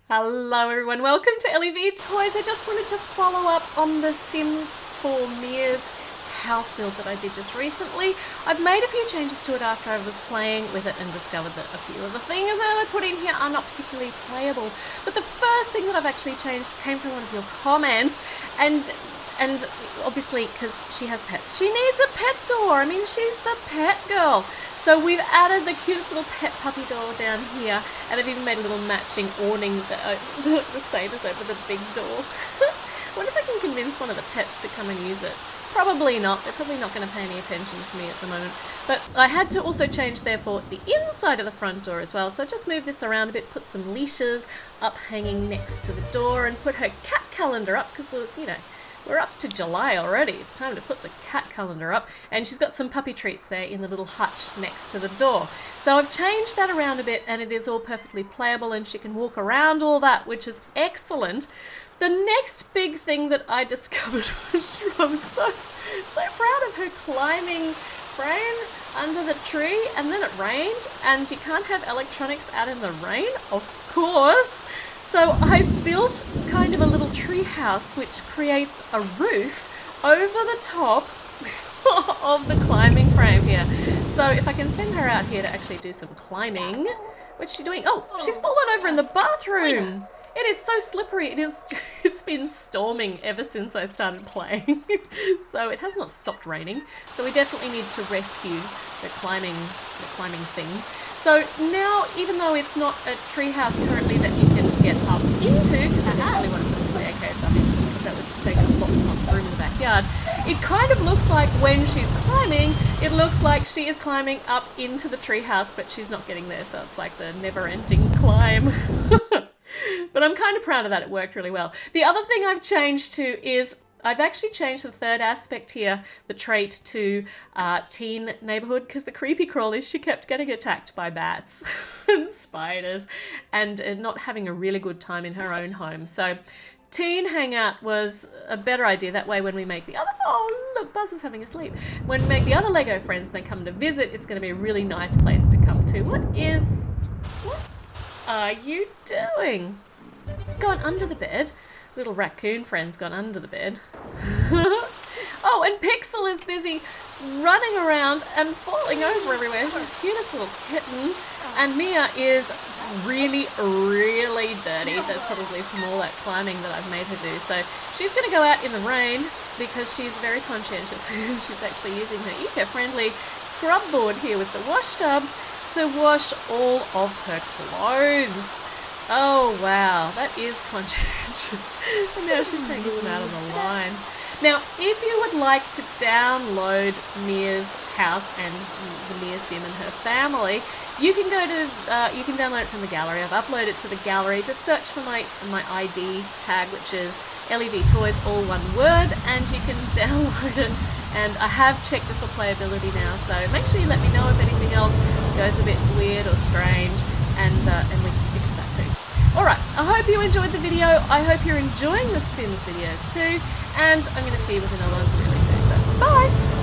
Hello everyone, welcome to LEV Toys. I just wanted to follow up on the Sims 4 Mia's house build that I did just recently. I've made a few changes to it after I was playing with it and discovered that a few of the things that I put in here are not particularly playable. But the first thing that I've actually changed came from one of your comments, and obviously because she has pets, she needs a pet door. I mean, she's the pet girl. So we've added the cutest little pet puppy door down here, and I've even made a little matching awning that the same as over the big door. I wonder if I can convince one of the pets to come and use it. Probably not. They're probably not going to pay any attention to me at the moment. But I had to also change, therefore, the inside of the front door as well. So I just moved this around a bit, put some leashes up hanging next to the door, and put her cat calendar up because it was, we're up to July already. It's time to put the cat calendar up. And she's got some puppy treats there in the little hutch next to the door. So I've changed that around a bit, and it is all perfectly playable, and she can walk around all that, which is excellent. The next big thing that I discovered was I'm so proud of her climbing frame under the tree, and then it rained, and you can't have electronics out in the rain, of course. So I've built kind of a little tree house which creates a roof over the top of the climbing frame here. So if I can send her out here to actually do some climbing. What's she doing? Oh, she's fallen over in the bathroom. It is so slippery. It's been storming ever since I started playing. So it has not stopped raining. So we definitely need to rescue the climbing thing. So now, even though it's not a treehouse currently that you can get up into, because I didn't really want to put a staircase up into, because that would just take up lots and lots of room in the backyard, it kind of looks like when she's climbing, it looks like she is climbing up into the treehouse, but she's not getting there, so it's like the never-ending climb. But I'm kind of proud of that. It worked really well. The other thing I've changed to is I've actually changed the third aspect here, the trait, to teen neighborhood, because the creepy crawlies, she kept getting attacked by bats and spiders and not having a really good time in her own home. So teen hangout was a better idea. That way when we make the other, oh look, Buzz is having a sleep. When we make the other Lego friends, they come to visit, it's going to be a really nice place to come to. What are you doing? Gone under the bed. Little raccoon friend's gone under the bed. Oh, and Pixel is busy running around and falling over everywhere. She's the cutest little kitten. And Mia is really, really dirty. That's probably from all that climbing that I've made her do. So she's going to go out in the rain because she's very conscientious. She's actually using her eco-friendly scrub board here with the wash tub to wash all of her clothes. Oh wow, that is conscientious. And now she's taking them out on the line. Now, if you would like to download Mia's house and the Mia Sim and her family, you can go to you can download it from the gallery. I've uploaded it to the gallery. Just search for my ID tag, which is LEV Toys, all one word, and you can download it. And I have checked it for playability now, so make sure you let me know if anything else goes a bit weird or strange, and we can fix that too. Alright, I hope you enjoyed the video. I hope you're enjoying the Sims videos too, and I'm going to see you with another one really soon. So, bye!